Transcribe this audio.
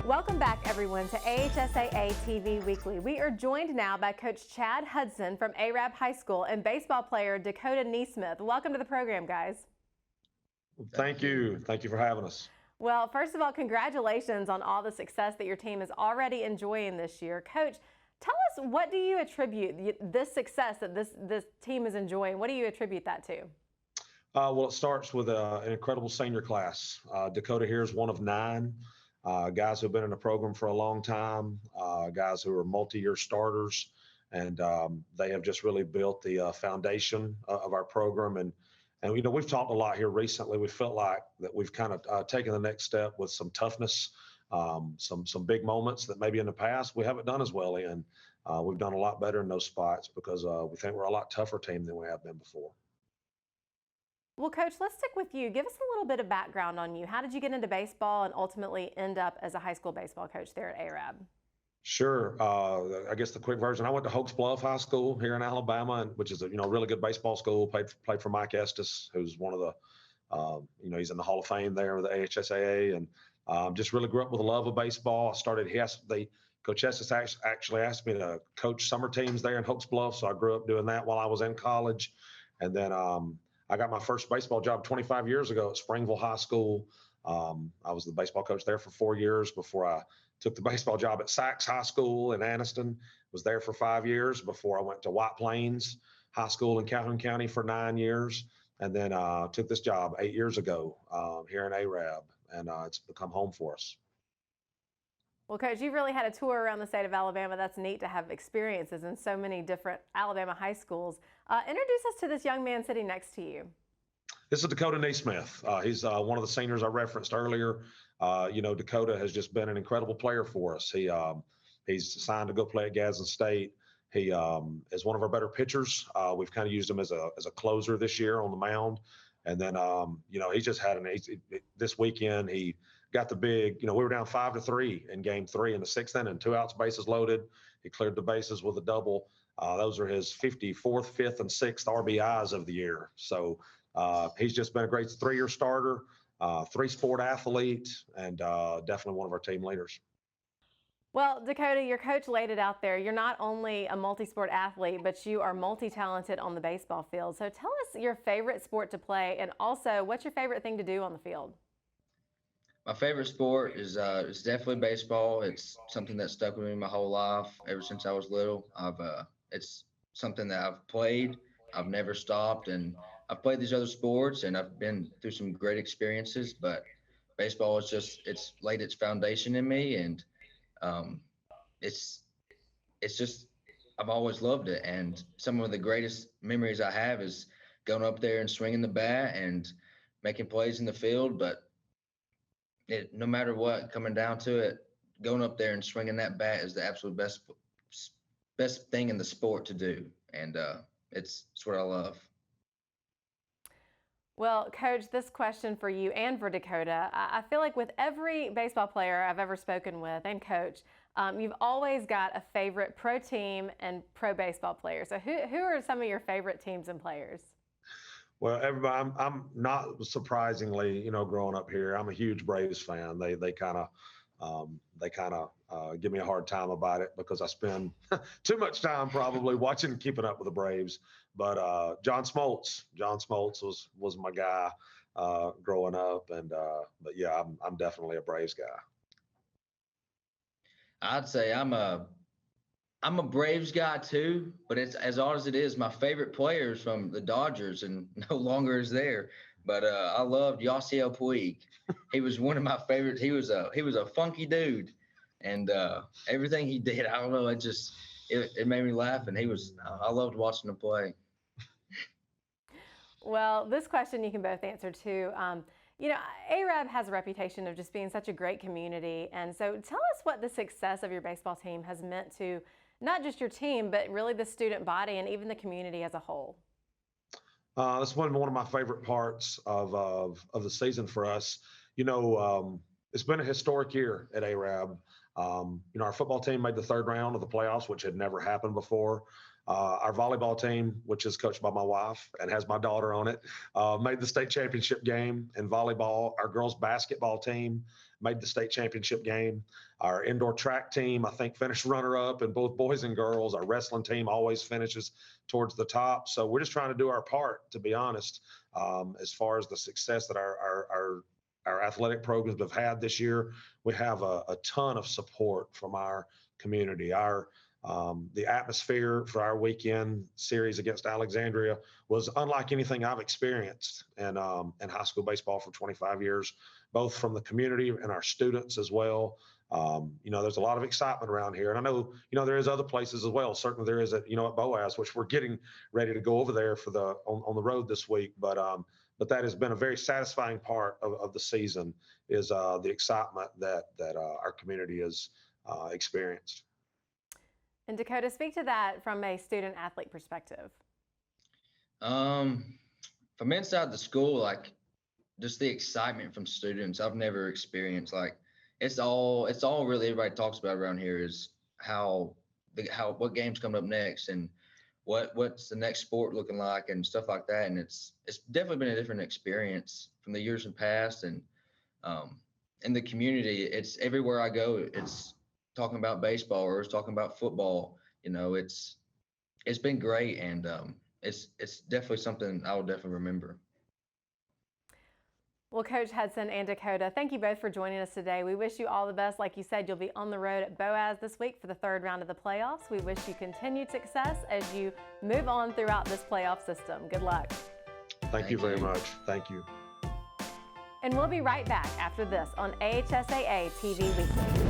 Welcome back, everyone, to AHSAA TV Weekly. We are joined now by Coach Chad Hudson from ARAB High School and baseball player Dakota NeSmith. Welcome to the program, guys. Thank you. Thank you for having us. Well, first of all, congratulations on all the success that your team is already enjoying this year. Coach, tell us, what do you attribute this success that this team is enjoying? What do you attribute that to? Well, it starts with an incredible senior class. Dakota here is one of 9 guys who have been in the program for a long time, guys who are multi-year starters, and they have just really built the foundation of our program. And you know, we've talked a lot here recently. We felt like that we've kind of taken the next step with some toughness, some big moments that maybe in the past we haven't done as well in. We've done a lot better in those spots because we think we're a lot tougher team than we have been before. Well, Coach, let's stick with you. Give us a little bit of background on you. How did you get into baseball and ultimately end up as a high school baseball coach there at ARAB? Sure. I guess the quick version, I went to Hopes Bluff High School here in Alabama, which is a really good baseball school. Played for Mike Estes, who's one of the, he's in the Hall of Fame there with the AHSAA, and just really grew up with a love of baseball. Coach Estes actually asked me to coach summer teams there in Hopes Bluff, so I grew up doing that while I was in college. And then I got my first baseball job 25 years ago at Springville High School. I was the baseball coach there for 4 years before I took the baseball job at Sachs High School in Anniston. Was there for 5 years before I went to White Plains High School in Calhoun County for 9 years. And then took this job 8 years ago here in ARAB, and it's become home for us. Well, Coach, you've really had a tour around the state of Alabama. That's neat to have experiences in so many different Alabama high schools. Introduce us to this young man sitting next to you. This is Dakota NeSmith. He's one of the seniors I referenced earlier. Dakota has just been an incredible player for us. He's signed to go play at Gadsden State. He is one of our better pitchers. We've kind of used him as a closer this year on the mound. And then, he just had this weekend, he got the big, we were down 5-3 in game 3 in the 6th inning, 2 outs, bases loaded. He cleared the bases with a double. Those are his 54th, 5th, and 6th RBIs of the year. So he's just been a great 3-year starter, 3-sport athlete, and definitely one of our team leaders. Well, Dakota, your coach laid it out there. You're not only a multi-sport athlete, but you are multi-talented on the baseball field. So tell us your favorite sport to play, and also what's your favorite thing to do on the field? My favorite sport is definitely baseball. It's something that stuck with me my whole life ever since I was little. It's something that I've played. I've never stopped, and I've played these other sports, and I've been through some great experiences. But baseball it's laid its foundation in me, and it's just I've always loved it. And some of the greatest memories I have is going up there and swinging the bat and making plays in the field. But no matter what, coming down to it, going up there and swinging that bat is the absolute best thing in the sport to do. And it's what I love. Well, Coach, this question for you and for Dakota, I feel like with every baseball player I've ever spoken with and coach, you've always got a favorite pro team and pro baseball player. So who are some of your favorite teams and players? Well, everybody, I'm not surprisingly, growing up here, I'm a huge Braves fan. They kind of give me a hard time about it because I spend too much time probably keeping up with the Braves. But John Smoltz was my guy growing up, and but yeah, I'm definitely a Braves guy. I'd say I'm a Braves guy too, but it's as odd as it is, my favorite player is from the Dodgers and no longer is there. But I loved Yasiel Puig. He was one of my favorites. He was a funky dude, and everything he did, I don't know, it made me laugh, and I loved watching him play. Well, this question you can both answer too. ARAB has a reputation of just being such a great community, and so tell us what the success of your baseball team has meant to not just your team, but really the student body and even the community as a whole. That's one of my favorite parts of the season for us. It's been a historic year at ARAB. Our football team made the 3rd round of the playoffs, which had never happened before. Our volleyball team, which is coached by my wife and has my daughter on it, made the state championship game in volleyball. Our girls basketball team made the state championship game. Our indoor track team, I think, finished runner-up in both boys and girls. Our wrestling team always finishes towards the top. So we're just trying to do our part, to be honest, as far as the success that our athletic programs have had this year. We have a ton of support from our community. The atmosphere for our weekend series against Alexandria was unlike anything I've experienced in high school baseball for 25 years, both from the community and our students as well. There's a lot of excitement around here, and I know, there is other places as well. Certainly there is at Boaz, which we're getting ready to go over there for on the road this week. But that has been a very satisfying part of the season, is the excitement that our community has experienced. And Dakota, speak to that from a student athlete perspective. From inside the school, like just the excitement from students, I've never experienced. Like it's all really everybody talks about around here is what game's coming up next and what's the next sport looking like and stuff like that. And it's definitely been a different experience from the years in past. And in the community, it's everywhere I go, it's talking about baseball or it's talking about football. It's been great, and it's definitely something I will definitely remember. Well, Coach Hudson and Dakota, thank you both for joining us today. We wish you all the best. Like you said, you'll be on the road at Boaz this week for the third round of the playoffs. We wish you continued success as you move on throughout this playoff system. Good luck. Thank you very much. Thank you. And we'll be right back after this on AHSAA TV Weekly.